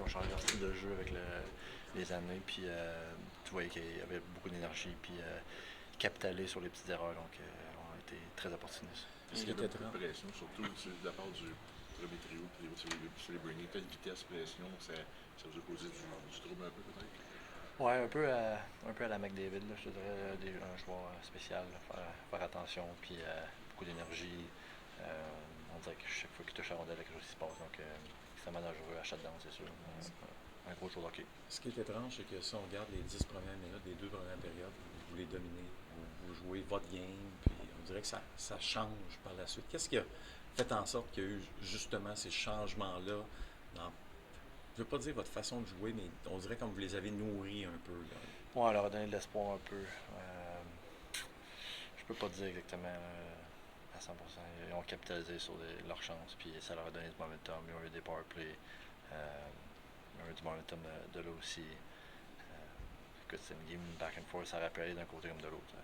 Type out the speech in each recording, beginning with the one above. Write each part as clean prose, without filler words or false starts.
ont changé leur style de jeu avec les années. Puis tu voyais qu'il y avait beaucoup d'énergie. Puis ils capitalaient sur les petites erreurs. Donc, on a été très opportunistes. Est-ce qu'il y avait beaucoup de pression, surtout de la part du premier trio et sur les Brainy? Quelle vitesse, pression, ça vous a causé du trouble un peu peut-être? Ouais, un peu à la McDavid, là, je te dirais, un joueur spécial, là, faire attention, puis beaucoup d'énergie. On dirait que chaque fois qu'il touche la rondelle, quelque chose qui se passe. Donc, extrêmement dangereux à shutdown, c'est sûr. Un gros joueur de hockey. Ce qui est étrange, c'est que si on regarde les 10 premières minutes, les deux premières périodes, vous les dominez, vous jouez votre game, puis on dirait que ça change par la suite. Qu'est-ce qui a fait en sorte qu'il y a eu justement ces changements-là dans, je ne veux pas dire votre façon de jouer, mais on dirait comme vous les avez nourris un peu. Là. Ouais, on leur a donné de l'espoir un peu. Je peux pas te dire exactement à 100%. Ils ont capitalisé sur leur chance, puis ça leur a donné du momentum. Ils ont eu des power play. Ils ont eu du momentum de là aussi. Écoute, c'est une game back and forth, ça aurait pu aller d'un côté comme de l'autre.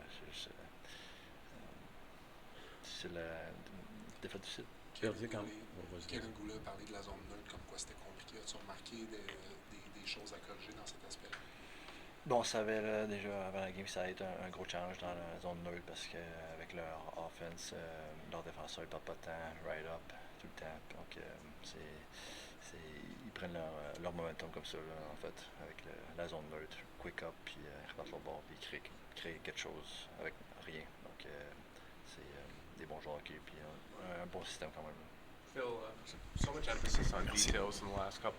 C'est la défaite difficile. Kevin Goulet a parlé de la zone neutre, comme quoi c'était compliqué. As-tu remarqué des choses à corriger dans cet aspect-là? Bon, on savait là, déjà avant la game que ça allait être un gros challenge dans la zone neutre parce qu'avec leur offense, leurs défenseurs ils perdent pas de temps, right up tout le temps. Donc ils prennent leur momentum comme ça là, en fait, avec la zone neutre, quick up, puis ils repartent leur bord, puis ils créent quelque chose avec rien. Donc c'est des bons joueurs hockey, puis un bon système quand même. Phil, so much emphasis on details in the last couple